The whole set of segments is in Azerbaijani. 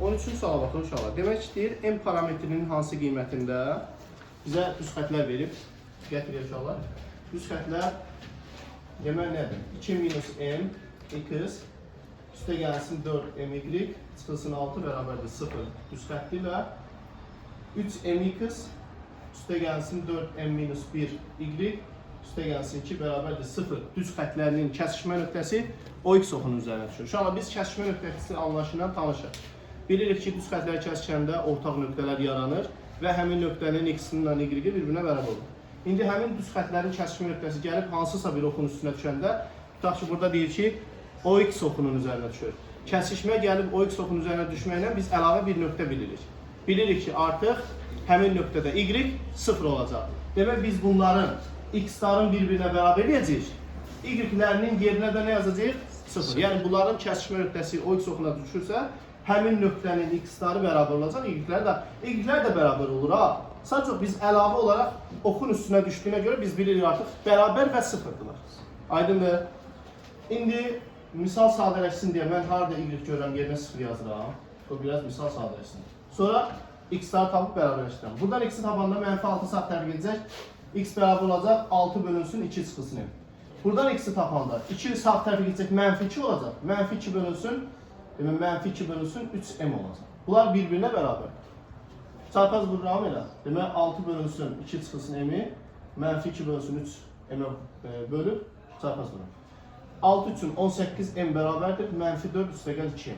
13-cü suala baxın uşaqlar. Demək istəyir, M parametrinin hansı qiymətində bizə düz xətlər verib. Gətirir uşaqlar. Düz xətlər demək nədir? 2 minus M x üstə gəlsin 4 my çıxılsın 6 bərabərdir 0 düz xətti və 3 mx üstə gəlsin 4 m minus 1 y üstə gəlsin 2 bərabərdir 0 düz xətlərinin kəsişmə nöqtəsi OX oxunun üzərinə düşür. Uşaqlar biz kəsişmə nöqtəsi anlayışından tanışıq. Bilirik ki, düz xətləri kəsişəndə ortaq nöqtələr yaranır və həmin nöqtənin x-nin y-i bir-birinə bərabər olur. İndi həmin düz xətlərin kəsişmə nöqtəsi gəlib hansısa bir oxunun üstünə düşəndə, tutaq ki, burada deyir ki, OX oxunun üzərinə düşür. Kəsişmə gəlib OX oxunun üzərinə düşməklə biz əlavə bir nöqtə bilirik. Bilirik ki, artıq həmin nöqtədə y 0 olacaq. Demək biz bunların x-ların bir-birinə bərabər edəcəyik. Y-lərinin yerinə də nə yazacağıq? 0. Yəni bunların kəsişmə nöqtəsi OX oxuna düşürsə, həmin nöqtənin x-ları bərabər olacaq, y-lər də bərabər olur. Sadəcə biz əlavə olaraq oxun üstünə düşdüyünə görə biz bilirik artıq bərabər və 0-dırlar. Aydındır. İndi misal sadələşsin deyə mən harada y görürəm, yerinə 0 yazıram. O biraz misal sadələşsin. Sonra x-ları tapıb bərabərləşdirəm. Buradan x-i tapanda mənfi 6 sağ tərəf gedəcək. X bərabər olacaq 6 bölünsün 2 çıxılsın. Buradan x-i tapanda 2 sağ tərəfə gedəcək, mənfi 2 olacaq. Mənfi 2 bölünsün, mənfi 2 bölünsün 3m olacaq. Bunlar bir-birinə bərabər. Çarpaz vururam elə. Demək 6 bölünsün 2 çıxılsın m-i, mənfi 2 bölünsün 3m bölüb çarpaz vururam. 6 üçün 18m bərabərdir, mənfi 4 üstə gəl 2m.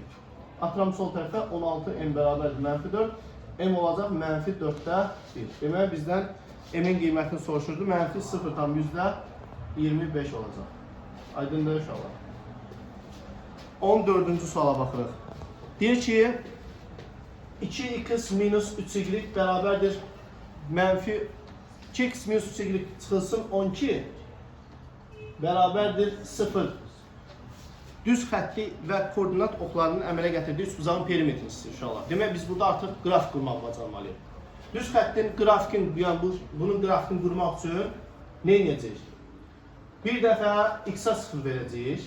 Atıram sol tərəfə 16m bərabərdir, mənfi 4, m olacaq mənfi 4-də 1. Demək bizdən m-in qiymətini soruşurdu, mənfi 0,25 olacaq. Aydındır uşaqlar. 14-cü suala baxırıq. Deyir ki, 2x minus 3y bərabərdir mənfi 2x minus 3y çıxılsın 12 bərabərdir 0. Düz xətti və koordinat oxlarının əmələ gətirdiyi üçbucağın perimetrini istəyir uşaqlar. Demək biz burada artıq qrafik qurmaq bacarmalıyıq. Düz xəttin qrafikini, yəni bunun qrafikini qurmaq üçün nə edəcəyik? Bir dəfə x-a 0 verəcəyik.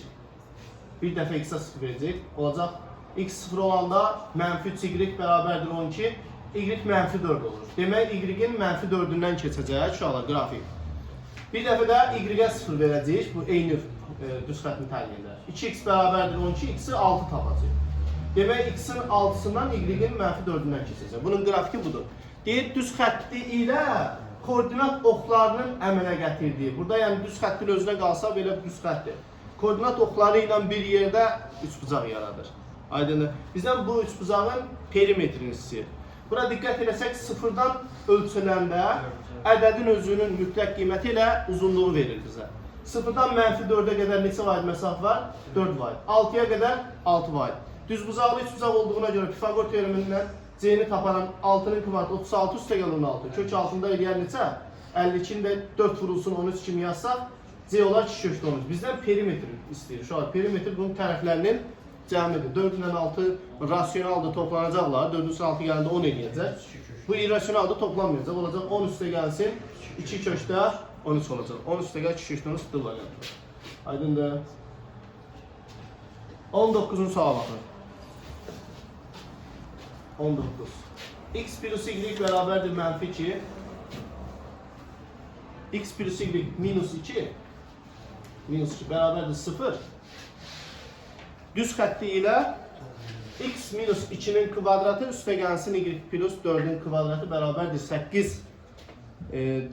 Bir dəfə x-a 0 verəcək. Olacaq x 0 olanda mənfi 3y bərabərdir 12, y mənfi 4 olur. Demək y-in mənfi 4-ündən keçəcək uşaqlar qrafik. Bir dəfə də y-ə 0 verəcəyik. Bu eyni düz xəttin təyin edər. 2x bərabərdir 12, x-i 6 tapacaq. Demək x-in 6-sından y-in mənfi 4-ündən keçəcək. Bunun qrafiki budur. Deyir düz xətti ilə koordinat oxlarının əmələ gətirdiyi. Burada yəni düz xəttin özünə qalsa belə düz xəttir. Koordinat oxları ilə bir yerdə üçbucaq yaradır. Aydındır. Bizdən bu üçbucağın perimetrini istəyir. Bura diqqət eləsək, 0-dan ölçüləndə ədədin özünün mütləq qiyməti ilə uzunluğu verir bizə. 0-dan mənfi 4-ə qədər neçə vaid məsafə var? 4 vaid. 6-ya qədər 6 vaid. Düzbucaqlı üçbucaq olduğuna görə Pifagor teoremindən C-ni taparam 6-nın kvadratı 36 üstə gəlir 16. Kök altında eləyər neçə? 52-ni də 4 vurulsun 13 kimi yazsaq, C olar 2 kökdə 13. Bizdən perimetr istəyir. Şu an perimetr bunun tərəflərinin cəmidir. 4 ilə 6 rasionaldır, toplanacaqlar. 4-ün üstə 6 gələndə 10 eləyəcək. Bu irrasionaldır, toplanmayacaq. Olacaq 10 üstə gəlsin, 2 kökdə 13 olacaq. 10 üstə gəl, 2 kökdə 13 dırlar. Aydındır. 19-cu suala baxın. 19. X plus y bərabərdir mənfi 2. X plus y minus 2. Minus 2 bərabərdir 0. Düz xətti ilə x minus 2-nin kvadratı üstə gəlsin y plus 4-ün kvadratı bərabərdir 8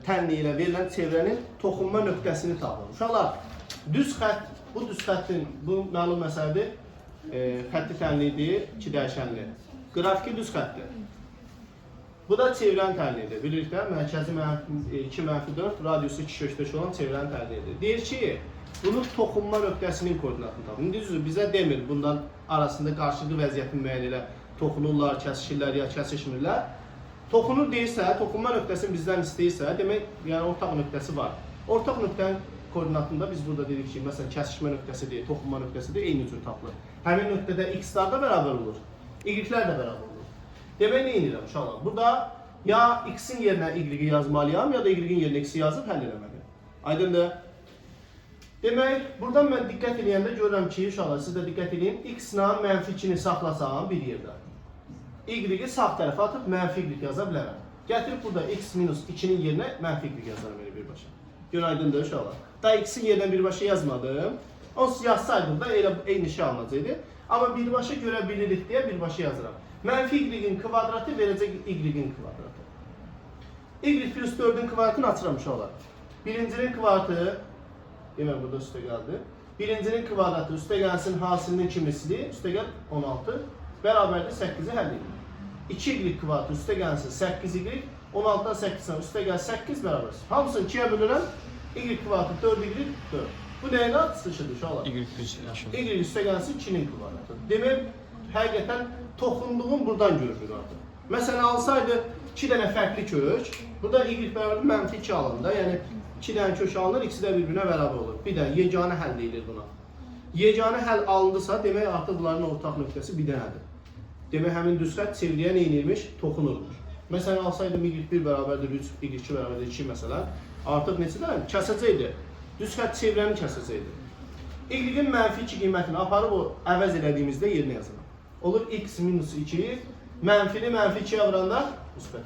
tənli ilə verilən çevrənin toxunma nöqtəsini tapın. Uşaqlar, düz xətt, bu düz xəttin, bu məlum məsələdir. Xətti tənlidir, 2 dəyişənli. Qrafiki düz xətdir. Bu da çevrənin tənlidir. Bilirik də, mərkəzi 2-4, radiusu 2 kökdəki olan çevrənin tənlidir. Deyir ki, bunun toxunma nöqtəsinin koordinatını tapın. İndi düzdür, bizə demir bundan arasında qarşılıqlı vəziyyətin müəyyən ilə toxunurlar, kəsişirlər ya kəsişmirlər. Toxunur deyirsə, toxunma nöqtəsini bizdən istəyirsə, demək, yəni ortaq nöqtəsi var. Ortaq nöqtənin koordinatında biz burada dedik ki, məsələn, kəsişmə nöqtəsi deyil, toxunma nöqtəsi deyil, eyni cür tapılır. Həmin nöqtədə x-lar da bərabər olur, y-lər də bərabər olur. Demək, nə edirəm uşaqlar? Burada ya x-in yerinə y-i yazmalıyam, ya da y-in yerinə x-i yazıb həll eləməliyim. Aydındır. Demək, buradan mən diqqət edəndə görürəm ki, uşaqlar, siz də diqqət edin, x-la mənfi 2-ni saxlasam bir yerdə. y-i sağ tərəfə atıb mənfi y yaza bilərəm. Gətirib burada x minus 2-nin yerinə mənfi y yazarım elə birbaşa. Günaydındır uşaqlar. Da x-in yerinə birbaşa yazmadım. Onsuz yazsaydım da elə eyni şey alınacaqdı. Amma birbaşa görə bilirik deyə birbaşa yazıram. Mənfi y-in kvadratı verəcək y-in kvadratı. Y plus 4-ün kvadratını açıram uşaqlar. Birincinin kvadratı, demək burada üstə gəldi. Birincinin kvadratı üstə gəlsin hasilinin kimisidir, üstə gəl 16, bərabərdir 8-i həll edir. 2y kvadratı üstə gəlsin 8y, 16-dan 8-dən üstə gəl 8 bərabər. Hamısını 2-yə bölürəm, y kvadratı 4y, 4. Bu nəyin artışıdır uşaqlar? Y üstə gəlsin 2-nin kvadratı. Demək, həqiqətən toxunduğum buradan görülür artıq. Məsələn, alsaydı 2 dənə fərqli kök, burada y bərabər mənfi 2 alındı. Yəni, 2 dənə kök alınır, ikisi də bir-birinə bərabər olur. Bir dənə yeganə həll deyilir buna. Yeganə həll alındısa, demək artıq bunların ortaq nöqtəsi bir dənədir. Demək, həmin düz xətt çevriyə neynirmiş? Toxunurmuş. Məsələn, alsaydım y1 bərabərdir 3, y2 bərabərdir 2 məsələn, artıq neçədən? Kəsəcəkdir. Düz xətt çevrəni kəsəcəkdir. Y-in mənfi 2 qiymətini aparıb o əvəz elədiyimizdə yerinə yazılır. Olur x minus 2, mənfini mənfi 2-yə vuranda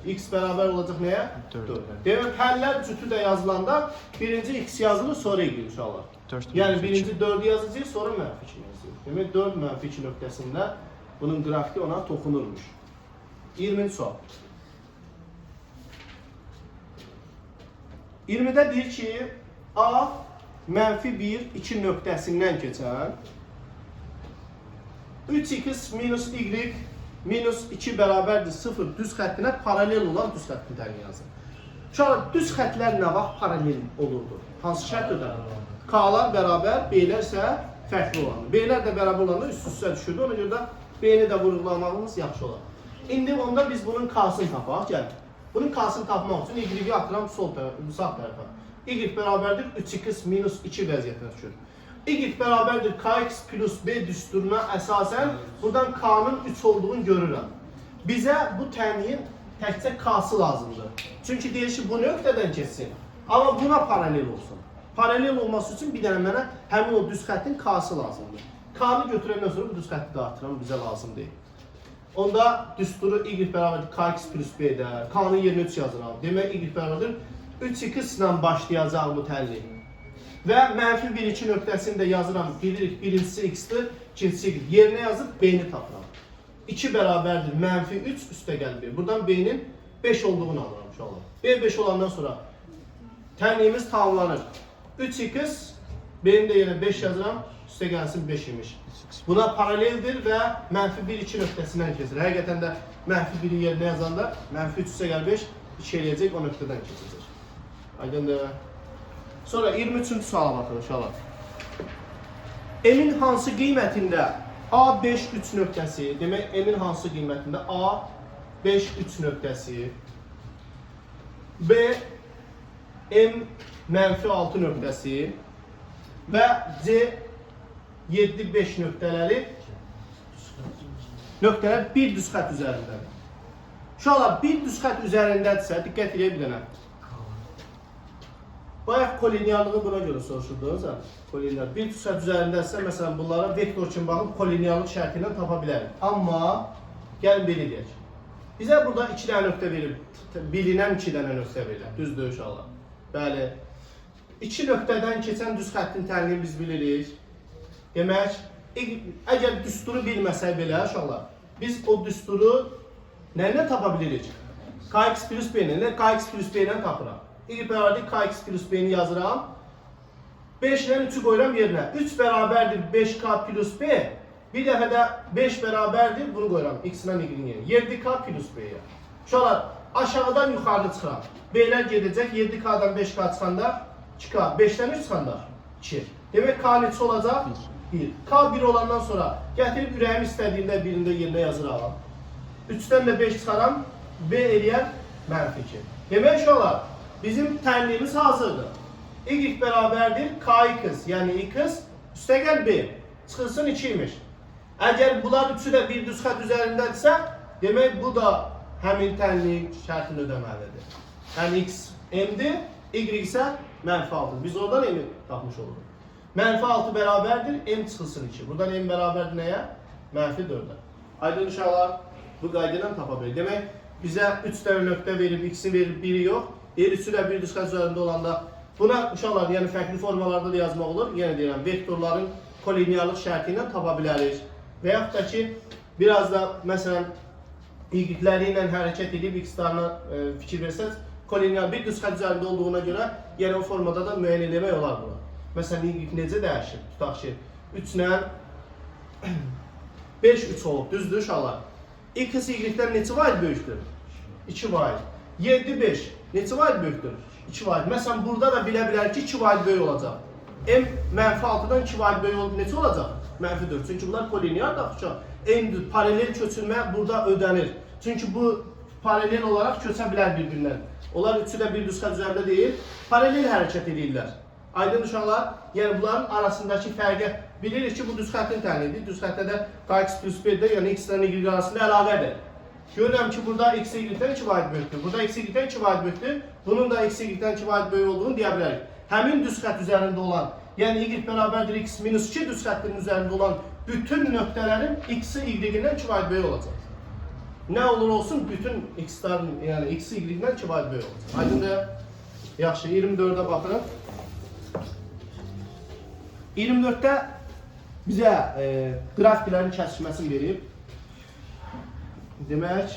x bərabər olacaq nəyə? 4. Demək, həllər cütü də yazılanda birinci x yazılır, sonra y uşaqlar. Yəni birinci 4-ü yazacaq, sonra mənfi 2 yazılır. Demək, 4 mənfi 2 nöqtəsində bunun qrafiki ona toxunurmuş. 20-ci sual. 20-də deyir ki, A mənfi 1, 2 nöqtəsindən keçən 3x minus y minus 2 bərabərdir 0 düz xəttinə paralel olan düz xəttin təyin yazın. Uşaqlar, düz xəttlər nə vaxt paralel olurdu? Hansı şərt ödənir? K-lar bərabər, B-lər isə fərqli olandır. B-lər də bərabər olanda üst-üstə düşürdü. Ona görə də B-ni də vurğulamağımız yaxşı olar. İndi onda biz bunun K-sını tapaq. Gəl. Bunun K-sını tapmaq üçün y-i atıram sağ tərəfə. Y bərabərdir 3x minus 2 vəziyyətinə düşür. Y bərabərdir kx plus b düsturuna əsasən buradan K'nın 3 olduğunu görürəm. Bizə bu təmin təkcə K'sı lazımdır. Çünki deyir ki, bu nöqtədən keçsin. Amma buna paralel olsun. Paralel olması üçün bir dənə mənə həmin o düz xəttin K'sı lazımdır. K'nı götürəndən sonra bu düz xətti dağıtıram, bizə lazım deyil. Onda düsturu y bərabərdir kx plus b-də, K'nın yerinə 3 yazıram. Demək, y bərabərdir 3x ilə başlayacaq bu təlim. Və mənfi 1-2 nöqtəsini də yazıram. Bilirik, birincisi x-dir, ikincisi y. Yerinə yazıb b-ni tapıram. 2 bərabərdir mənfi 3 üstə gəl 1. Buradan b-nin 5 olduğunu alıram inşallah. b 5 olandan sonra təlimimiz tamamlanır. 3x, b-ni də yenə 5 yazıram, üstə gəlsin 5 imiş. Buna paraleldir və mənfi 1-2 nöqtəsindən keçir. Həqiqətən də mənfi 1-i yerinə yazanda mənfi 3 üstə gəl 5 2 eləyəcək, o nöqtədən keçəcək. Aydındır. Sonra 23-cü suala baxın inşallah. M-in hansı qiymətində A5 3 nöqtəsi, demək M-in hansı qiymətində A5 3 nöqtəsi, B M mənfi 6 nöqtəsi və C 7-5 nöqtələr bir düz xətt üzərindədir. Uşaqlar, bir düz xətt üzərindədirsə, diqqət edək bir dənə. Bayaq kolinearlığı buna görə soruşurdunuz. Kolinear. Bir düz xətt üzərindədirsə, məsələn, bunlara vektor kimi baxıb kolinearlıq şərti ilə tapa bilərik. Amma, gəlin belə deyək. Bizə burada 2 dənə nöqtə verir. Bilinən 2 dənə nöqtə verir. Düzdür uşaqlar. Bəli. 2 nöqtədən keçən düz xəttin təlini biz bilirik. Demək, əgər düsturu bilməsək belə uşaqlar, biz o düsturu nə ilə tapa bilirik? Kx plus b ilə, Kx plus b ilə tapıram. Y bərabərdir Kx plus b-ni yazıram. 5 ilə 3-ü qoyuram yerinə. 3 bərabərdir 5k plus b. Bir dəfə də 5 bərabərdir, bunu qoyuram. X ilə y-in yerinə. 7k plus b-yə. Uşaqlar, aşağıdan yuxarı çıxıram. B-lər gedəcək. 7k'dan 5k çıxanda 2k. 5-dən 3 çıxanda 2. Demək, k neçə olacaq? 1. K 1 olandan sonra gətirib ürəyim istədiyində birində yerinə yazıram. 3-dən də 5 çıxaram. B eləyər mənfi 2. Demək, uşaqlar, bizim tənliyimiz hazırdır. Y bərabərdir kx, yəni x üstə gəl b. Çıxılsın 2 imiş. Əgər bunlar üçü də bir düz xətt üzərindədirsə, demək bu da həmin tənliyin şərtini ödəməlidir. Yəni x m-dir, y isə mənfi 6. Biz oradan m-i tapmış oluruq. Mənfi 6 bərabərdir, m çıxılsın 2. Buradan m bərabərdir nəyə? Mənfi 4-ə. Aydın uşaqlar. Bu qaydadan tapa bilir. Demək, bizə 3 dənə nöqtə verib, x-i verib, 1-i yox. Üçü də bir düzxət üzərində olanda buna uşaqlar, yəni fərqli formalarda da yazmaq olur. Yenə deyirəm, vektorların kolinearlıq şərti ilə tapa bilərik. Və yaxud da ki, biraz da məsələn y-ləri ilə hərəkət edib x-larına fikir versəz, kolinear bir düzxət üzərində olduğuna görə, yəni o formada da müəyyən eləmək olar buna. Məsələn, y necə dəyişir? Tutaq ki, 3 ilə 5, 3 olub, düzdür uşaqlar. X y-dən neçə vaid böyükdür? 2 vaid. 7, 5. Neçə vaid böyükdür? 2 vaid. Məsələn, burada da bilə bilər ki, 2 vaid böyük olacaq. M -6-dan 2 vaid böyük olub neçə olacaq? -4. Çünki bunlar kolinear da uşaq. Eynidir, paralel köçürmə burada ödənir. Çünki bu paralel olaraq köçə bilər bir-birindən. Onlar üçü də bir düzxət üzərində deyil, paralel hərəkət edirlər. Aydın uşaqlar, yəni bunların arasındakı fərqi bilirik ki, bu düzxətin təlidir. Düzxətdə də kx plus 1-də, yəni x-dən y arasında əlaqədir. Görürəm ki, burada x y-dən 2 vaid böyükdür. Burada x y-dən 2 vaid böyükdür. Bunun da x y-dən 2 vaid böyük olduğunu deyə bilərik. Həmin düzxət üzərində olan, yəni y bərabərdir x minus 2 düzxəttinin üzərində olan bütün nöqtələrin x-i y-dən 2 vaid böyük olacaq. Nə olur olsun, bütün x-lərin, yəni x y-dən 2 vaid böyük olacaq. Aydındır? Yaxşı, 24-ə baxın. 24-də bizə qrafiklərin kəsişməsini verib. Demək,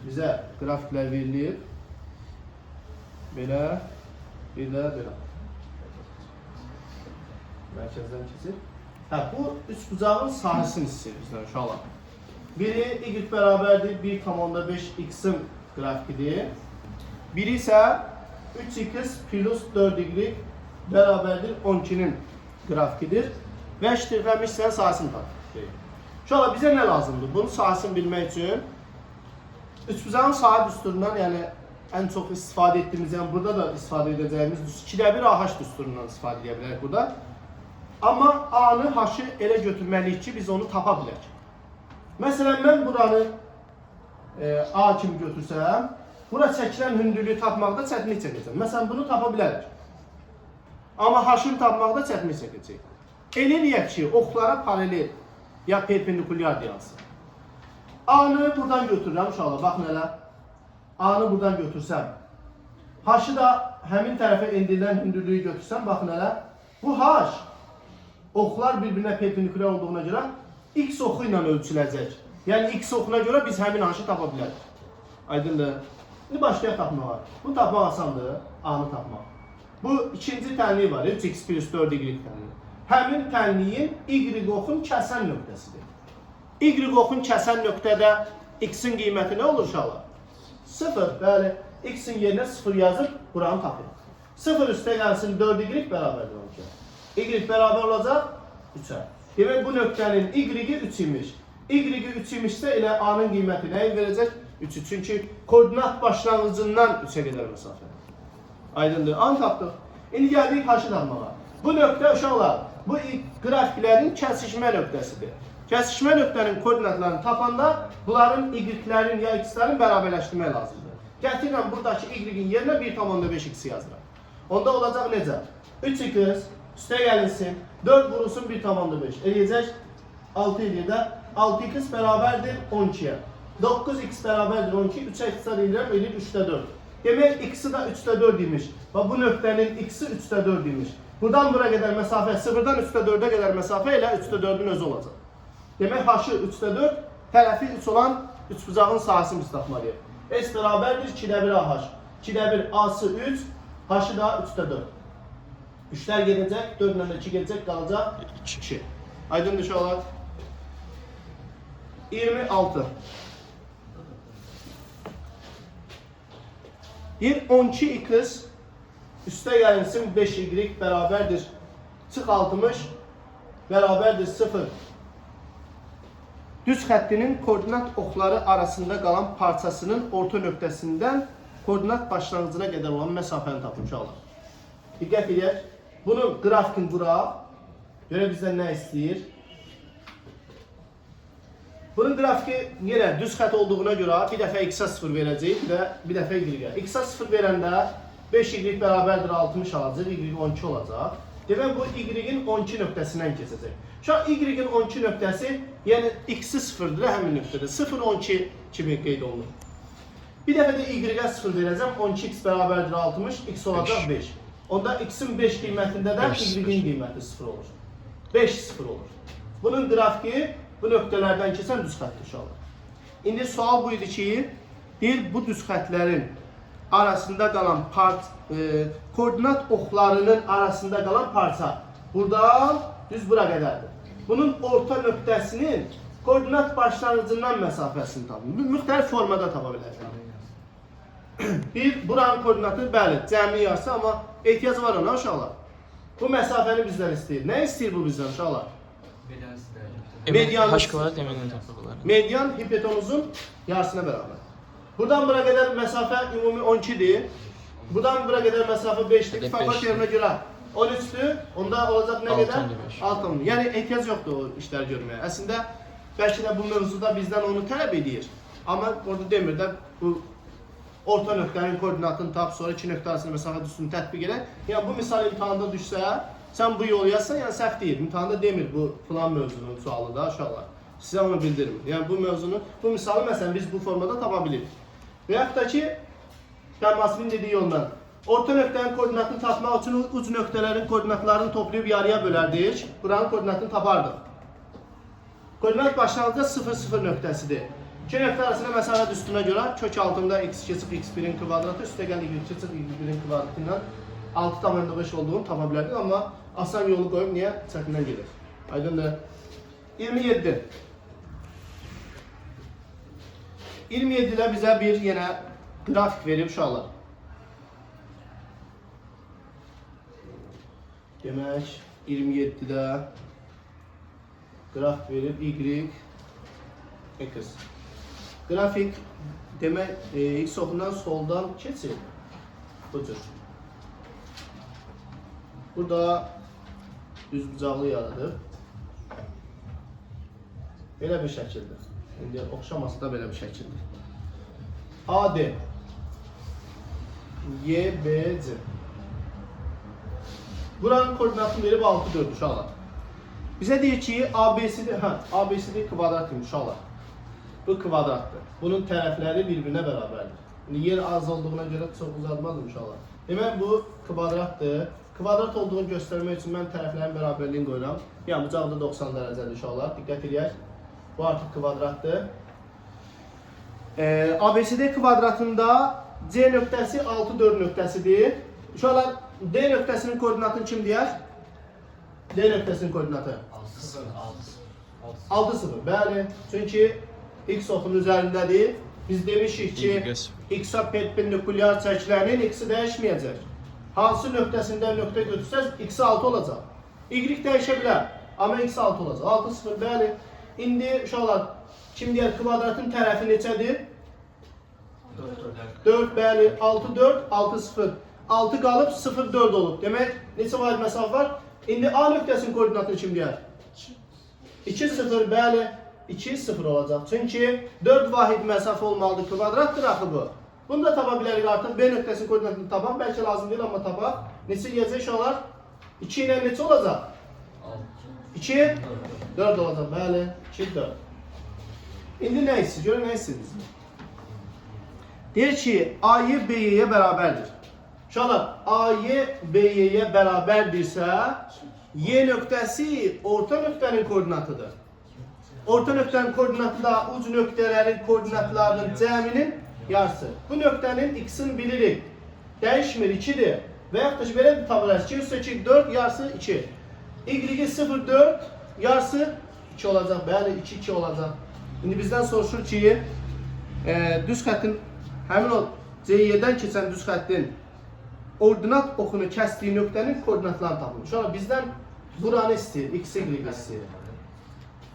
bizə qrafiklər verilib. Belə, belə. Mərkəzdən keçir. Bu üçbucağın sahəsini istəyir bizdən uşaqlar. Biri y bərabərdir 1,5 x-in qrafikidir. Biri isə 3x plus 4y bərabərdir 12-nin qrafikidir. Və iştirləmişsən sahəsini tapır. Uşaqlar, bizə nə lazımdır? Bunun sahəsini bilmək üçün üçbucağın sahə düsturundan, yəni ən çox istifadə etdiyimiz, yəni burada da istifadə edəcəyimiz 2/1 AH düsturundan istifadə edə bilərik burada. Amma A-nı, H-ı elə götürməliyik ki, biz onu tapa bilək. Məsələn, mən buranı A kimi götürsəm, bura çəkilən hündürlüyü tapmaqda çətinlik çəkəcəm. Məsələn, bunu tapa bilərik. Amma H-ını tapmaqda çətinlik çəkəcək. Eləyək ki, oxlara paralel ya perpendikulyar deyansın. A-nı buradan götürürəm uşaqlar, baxın elə. A-nı buradan götürsəm, H-ı da həmin tərəfə endirilən hündürlüyü götürsəm, baxın elə. Bu H, oxlar bir-birinə perpendikulyar olduğuna görə x oxu ilə ölçüləcək. Yəni x oxuna görə biz həmin H-ı tapa bilərik. Aydındır. İndi başlayaq tapmağa. Bu tapmaq asandır, A-nı tapmaq. Bu ikinci tənliyi var, 3x plus 4y tənliyi. Həmin tənliyin y oxun kəsən nöqtəsidir. Y oxun kəsən nöqtədə x-in qiyməti nə olur uşaqlar? 0, bəli. X-in yerinə 0 yazıb buranı tapır. 0 üstə gəlsin 4y bərabərdir 12. Y bərabər olacaq 3-ə. Demək, bu nöqtənin y-i 3 imiş. Y-i 3 imişsə elə A-nın qiyməti nəyi verəcək? 3-ü. Çünki koordinat başlanğıcından 3-ə qədər məsafə. Aydındır. An tapdıq. İndi gəldik H-ı tapmağa. Bu nöqtə uşaqlar, bu qrafiklərin kəsişmə nöqtəsidir. Kəsişmə nöqtənin koordinatlarını tapanda bunların y-lərin ya x-lərin bərabərləşdirmək lazımdır. Gətirirəm buradakı y-in yerinə 1,5x yazıram. Onda olacaq necə? 3x üstə gəlinsin, 4 vurulsun 1,5. Eləyəcək 6 eləyədə 6x bərabərdir 12-yə. 9x bərabərdir 12, 3-ə iqtisad edirəm, eləyir 3-də 4. Demək, x-i də 3-də 4 imiş. Və bu nöqtənin x-i 3-də 4 imiş. Buradan bura qədər məsafə, 0-dan 3-də 4-ə qədər məsafə elə 3-də 4-ün özü olacaq. Demək, H-ı 3-də 4, tərəfi 3 olan üçbucağın sahəsini biz tapmalıyıq. S bərabərdir 2/1 AH. 2/1 A-sı 3, H-ı da 3-də 4. 3-lər gedəcək, 4-lə də 2 gedəcək, qalacaq 2. Aydındır uşaqlar. 26. Bir 12x üstə gəlinsin 5y bərabərdir. Çıx 60 bərabərdir 0. Düz xəttinin koordinat oxları arasında qalan parçasının orta nöqtəsindən koordinat başlanğıcına qədər olan məsafəni tapın uşaqlar. Diqqət edək. Bunu qrafikini quraq. Görə bizdən nə istəyir? Bunun qrafiki yenə düz xət olduğuna görə bir dəfə x-a 0 verəcək və bir dəfə y-ə. X-a 0 verəndə 5y bərabərdir 60 alacaq, y 12 olacaq. Demek bu y-in 12 nöqtəsindən keçəcək. Şu an y-in 12 nöqtəsi, yəni x-i 0'dır, həmin nöqtədir. 0, 12 kimi qeyd olunur. Bir dəfə də y-ə 0 verəcəm, 12x bərabərdir 60, x olacaq 5. Onda x-in 5 qiymətində də y-in qiyməti 0 olur. 5 0 olur. Bunun qrafiki bu nöqtələrdən keçən düz xəttdir uşaqlar. İndi sual buydu ki, deyir bu düz xəttlərin arasında qalan koordinat oxlarının arasında qalan parça buradan düz bura qədərdir. Bunun orta nöqtəsinin koordinat başlanğıcından məsafəsini tapın. Müxtəlif formada tapa bilərsiniz. Bir, buranın koordinatı bəli, cəmli yarısı, amma ehtiyac var ona uşaqlar. Bu məsafəni bizdən istəyir. Nə istəyir bu bizdən uşaqlar? Median hipotenuzun yarısına bərabər. Buradan bura qədər məsafə ümumi 12'dir. Buradan bura qədər məsafə 5'dir. Fakat yerine görə 13'dür. Onda olacaq nə qədər? 6. Yəni ehtiyac yoxdur o işlər görməyə. Əslində bəlkə də bu mövzuda bizdən onu tələb edir. Amma orada demir də bu orta nöqtənin koordinatını tap, sonra iki nöqtə arasında məsafə düzlüyünü tətbiq edək. Yəni bu misal imtahanda düşsə, sən bu yolu yazsan, yəni səhv deyil. İmtahanda demir bu filan mövzunun sualı da uşaqlar. Sizə onu bildirim. Yəni bu misalı məsələn biz bu formada tapa bilirik. Və yaxud da ki, Kəmasibin dediyi yoldan orta nöqtənin koordinatını tapmaq üçün uc nöqtələrin koordinatlarını toplayıb yarıya bölərdik. Buranın koordinatını tapardıq. Koordinat başlanğıcda 0 0 nöqtəsidir. İki nöqtə arasında məsafə düzlüyünə görə kök altında x2 çıxı x1'in kvadratı üstə gəl y2 çıxı y1'in kvadratı ilə 6,5 olduğunu tapa bilərdik. Amma asan yolu qoyub niyə çətindən gedir? Aydındır. 27. 27 ilə bizə bir yenə qrafik verib uşaqlar. Demək 27'də qrafik verib y, x. Qrafik demək x oxundan soldan keçir. Bu cür. Burada düz bucaqlı yaradır. Belə bir şəkildir. İndi oxşaması da belə bir şəkildir. AD YBC. Buranın koordinatını verib 6 4 uşaqlar. Bizə deyir ki, ABCD kvadrat imiş uşaqlar. Bu kvadratdır. Bunun tərəfləri bir-birinə bərabərdir. İndi yer az olduğuna görə çox uzatmadım uşaqlar. Demək bu kvadratdır. Kvadrat olduğunu göstərmək üçün mən tərəflərin bərabərliyini qoyuram. Yəni bucaqda 90 dərəcədir uşaqlar. Diqqət edək. Bu artıq kvadratdır. ABCD kvadratında C nöqtəsi 6 4 nöqtəsidir. Uşaqlar D nöqtəsinin koordinatını kim deyər? D nöqtəsinin koordinatı 6 0. Bəli. Çünki x oxunun üzərindədir. Biz demişik ki, x-a perpendikulyar çəkilənin x-i dəyişməyəcək. Hansı nöqtəsindən nöqtə götürsəz x 6 olacaq. Y dəyişə bilər, amma x 6 olacaq. 6 0 bəli. İndi uşaqlar kim deyər kvadratın tərəfi neçədir? 4 bəli. 6 4 6 0. 6 qalıb 0 4 olub. Demək neçə vahid məsafə var? İndi A nöqtəsinin koordinatını kim deyər? 2 0 bəli. 2 0 olacaq. Çünki 4 vahid məsafə olmalıdır. Kvadratdır axı bu. Bunu da tapa bilərik artıq. B nöqtəsinin koordinatını tapaq. Bəlkə lazım deyil, amma tapaq. Neçə gələcək uşaqlar? 2 ilə neçə olacaq? 2 4 olacaq. Bəli. 2 4. İndi nə istəyir? Görün nə istəyirsiniz? Deyir ki, AY BY'yə bərabərdir. Uşaqlar, AY BY'yə bərabərdirsə, Y nöqtəsi orta nöqtənin koordinatıdır. Orta nöqtənin koordinatı da uc nöqtələrin koordinatlarının cəminin yarısı. Bu nöqtənin x-ini bilirik. Dəyişmir 2'dir. Və yaxud da ki, belə bir tablo 2 üstə 2 4 yarısı 2. Y 0 4 yarısı 2 olacaq. Bəli 2 2 olacaq. İndi bizdən soruşur ki, düz xəttin həmin o CY-dən keçən düz xəttin ordinat oxunu kəsdiyi nöqtənin koordinatlarını tapın. Uşaqlar bizdən buranı istəyir, x, y istəyir.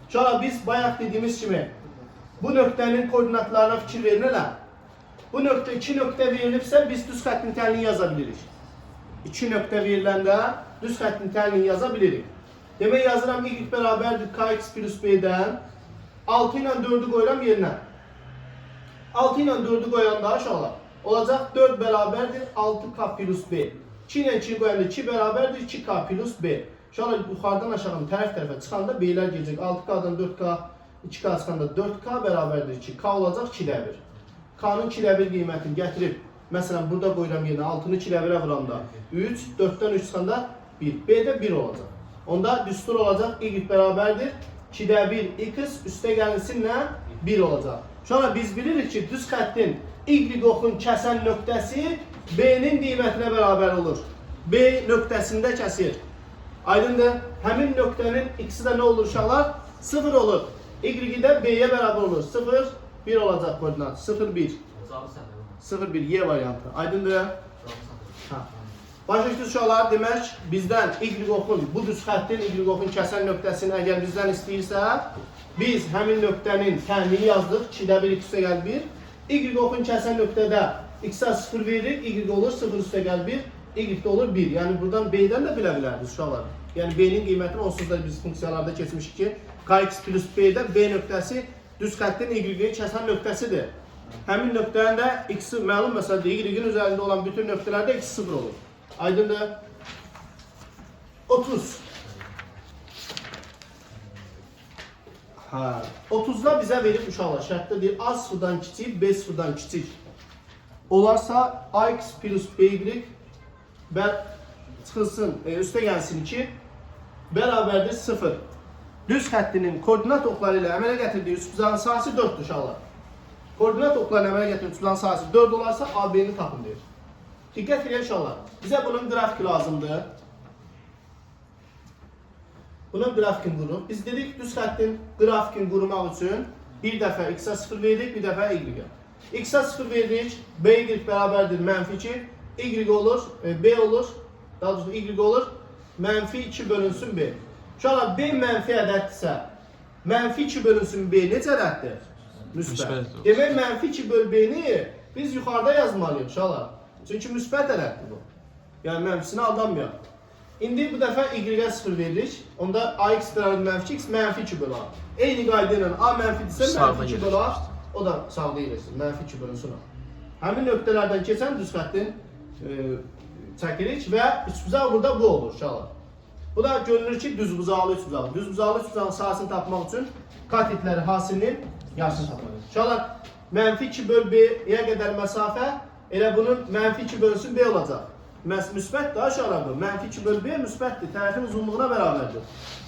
Uşaqlar biz bayaq dediyimiz kimi bu nöqtənin koordinatlarına fikir verin elə. Bu nöqtə 2 nöqtə verilibsə biz düz xəttin tənliyini yaza bilirik. 2 nöqtə veriləndə düz xəttin tənliyini yaza bilirik. Demək yazıram y bərabərdir kx plus b-dən 6 ilə 4'ü qoyuram yerinə. 6 ilə 4'ü qoyanda uşaqlar olacaq 4 bərabərdir 6k plus b. 2 ilə 2 qoyanda 2 bərabərdir 2k plus b. Şöyle yuxarıdan aşağı tərəf-tərəfə çıxanda b'lər gələcək. 6k'dan 4k, 2k çıxanda 4k bərabərdir 2. K olacaq 2də 1. K'nın 2də 1 qiymətini gətirib, məsələn burada qoyuram yerinə 6-nı 2də 1-ə vuranda 3, 4-dən 3 çıxanda 1. B-də 1 olacaq. Onda düstur olacaq y bərabərdir 2də 1 x üstə gəlinsinlə 1 olacaq. Şöyle biz bilirik ki, düz xəttin y-oxun kəsən nöqtəsi b-nin qiymətinə bərabər olur. B nöqtəsində kəsir. Aydındır. Həmin nöqtənin x-i də nə olur uşaqlar? 0 olur. Y-də b-yə bərabər olur. 0, 1 olacaq koordinat. 0, 1. 0, 1, y variantı. Aydındır. Başa düşdünüz uşaqlar, demək bizdən y-oxun, bu düz xəttin y-oxun kəsən nöqtəsini əgər bizdən istəyirsə, biz həmin nöqtənin tənliyi yazdıq. 2də 1 x üstə gəl 1. Y-oxun kəsən nöqtədə x-ə 0 veririk, y olur 0 üstə gəl 1. Y olur 1. Yəni buradan b-dən də bilə bilərdiniz uşaqlar. Yəni b-nin qiymətini onsuz da biz funksiyalarda keçmişik ki, kx plus b-də b nöqtəsi düz xəttin y-in kəsən nöqtəsidir. Həmin nöqtənin də x-i məlum məsələdir. Y-in üzərində olan bütün nöqtələrdə x 0 olur. Aydındır. 30. 30'da bizə verib uşaqlar şərtdə deyir a sıfırdan kiçik, b sıfırdan kiçik olarsa ax plus by çıxılsın, üstə gəlsin 2 bərabərdir 0. Düz xəttinin koordinat oxları ilə əmələ gətirdiyi üçbucağın sahəsi 4'dür uşaqlar. Koordinat oxlarını əmələ gətirdiyi üçbucağın sahəsi 4 olarsa AB-ni tapın deyir. Diqqət edin uşaqlar. Bizə bunun qrafiki lazımdır. Bunun grafikini quruq. Biz dedik düz xəttin grafikini qurmaq üçün bir dəfə x-ə 0 veririk, bir dəfə y-ə. X-ə 0 veririk, by bərabərdir mənfi 2. Y olur, B olur, daha doğrusu Y olur, mənfi 2 bölünsün B. Uşaqlar, B mənfi ədəddirsə, mənfi 2 bölünsün B necə ədəddir? Müsbət. Demək, mənfi 2 böl B-ni biz yuxarıda yazmalıyıq uşaqlar. Çünki müsbət ədəddir bu. Yəni, mənfisini aldanmayaq. İndi bu dəfə Y-ə 0 veririk, onda AX bərabər mənfi 2, X mənfi 2 böl A. Eyni qayda ilə A mənfidirsə, mənfi 2 böl A, o da sağda yerləşsin, mənfi 2 bölünsün A. Həmin nöqtələrdən keçən düz xəttin çəkirik və üçbucaq burada bu olur uşaqlar. Bu da görünür ki düzbucaqlı üçbucaq. Düzbucaqlı üçbucağın sahəsini tapmaq üçün katitləri hasilinin yarısını tapmalıyıq. Uşaqlar mənfi 2 böl B-yə qədər məsafə elə bunun mənfi 2 bölünsün B olacaq. Müsbət də uşaqlar bu. Mənfi 2 böl B müsbətdir. Tərəfin uzunluğuna bərabərdir.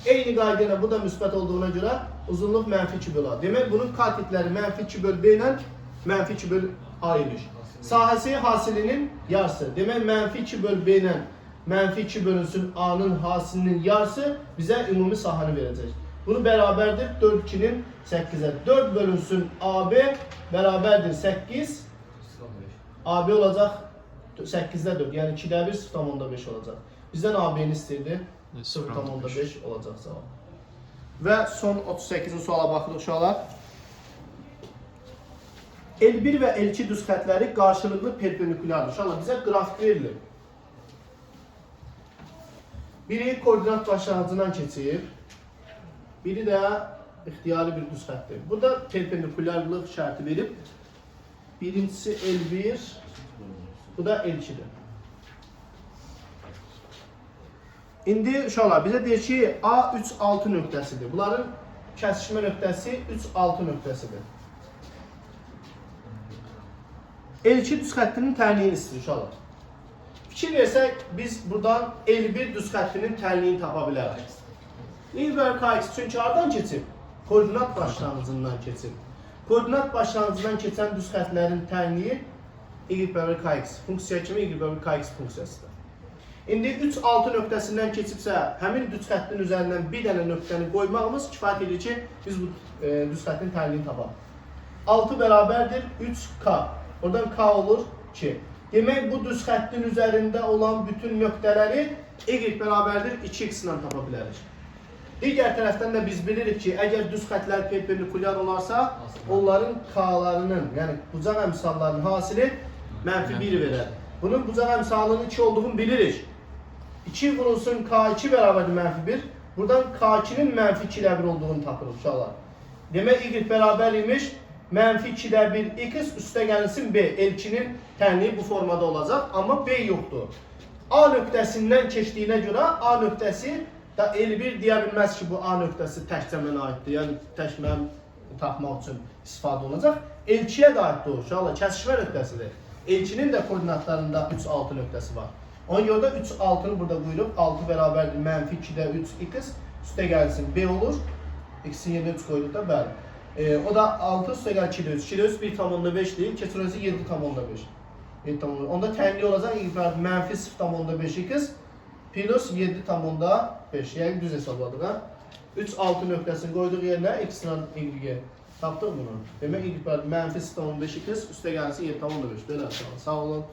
Eyni qayda ilə bu da müsbət olduğuna görə uzunluq mənfi 2 böl A. Demək bunun katitləri mənfi 2 böl B ilə mənfi 2 böl A imiş. Sahəsi hasilinin yarısı. Demək mənfi 2 böl B ilə mənfi 2 bölünsün A-nın hasilinin yarısı bizə ümumi sahəni verəcək. Bunu bərabərdir 4-2-nin 8-ə. 4 bölünsün AB bərabərdir 8. AB olacaq 8-də 4. Yəni 2-də 1 0,5 olacaq. Bizdən AB-ni istəyirdi. 0,5 olacaq cavab. Və son 38-ci suala baxırıq uşaqlar. L1 və L2 düz xətləri qarşılıqlı perpendikulardır. Uşaqlar bizə qrafik verilir. Biri koordinat başlanğıcından keçir. Biri də ixtiyari bir düz xətdir. Burada perpendikularlıq şərti verib. Birincisi L1, bu da L2'dir. İndi uşaqlar bizə deyir ki A 3-6 nöqtəsidir. Bunların kəsişmə nöqtəsi 3-6 nöqtəsidir. L2 düz xəttinin tənliyini istəyir uşaqlar. Fikir versək, biz buradan L1 düz xəttinin tənliyini tapa bilərik. Y bölü kx çünki hardan keçib? Koordinat başlanğıcından keçib. Koordinat başlanğıcından keçən düz xəttlərin tənliyi y bölü kx funksiya kimi y bölü kx funksiyasıdır. İndi 3-6 nöqtəsindən keçibsə, həmin düz xəttin üzərindən bir dənə nöqtəni qoymağımız kifayət edir ki, biz bu düz xəttin tənliyini tapaq. 6 bərabərdir 3k. Oradan k olur 2. Demək bu düz xəttin üzərində olan bütün nöqtələri y bərabərdir 2x ilə tapa bilərik. Digər tərəfdən də biz bilirik ki, əgər düz xətlər perpendikulyar olarsa, onların k-larının, yəni bucaq əmsallarının hasili mənfi 1 verər. Bunun bucaq əmsalının 2 olduğunu bilirik. 2 vurulsun k2 bərabərdir mənfi 1. Buradan k2'nin mənfi 2'də 1 olduğunu tapırıq uşaqlar. Demək y bərabər imiş. Mənfi 2'də 1 x üstə gəlsin B. L2'nin tənliyi bu formada olacaq. Amma B yoxdur. A nöqtəsindən keçdiyinə görə A nöqtəsi da L1 deyə bilməz ki, bu A nöqtəsi təkcə mənə aiddir. Yəni tək mənim tapmaq üçün istifadə olunacaq. L2-yə də aiddir o. Uşaqlar, kəsişmə nöqtəsidir. L2-nin də koordinatlarında 3, 6 nöqtəsi var. Ona görə də 3, 6-nı burada qoyulub. 6 bərabərdir mənfi 2-də 3x üstə gəlsin B olur. X-in yerinə 3 qoyduq da, bəli. O da 6 üstə gəl 2-də 3. 2-də 3 1,5 deyil. Keçirəsi 7,5. Onda tənqi olacaq mənfi 0,5x plus 7,5. Yəni düz hesabladıq. 3, 6 nöqtəsini qoyduq yerinə x-la y. Tapdıq bunu. Demək mənfi 0,5x üstə gəlsin 7,5. Belə sağ olun.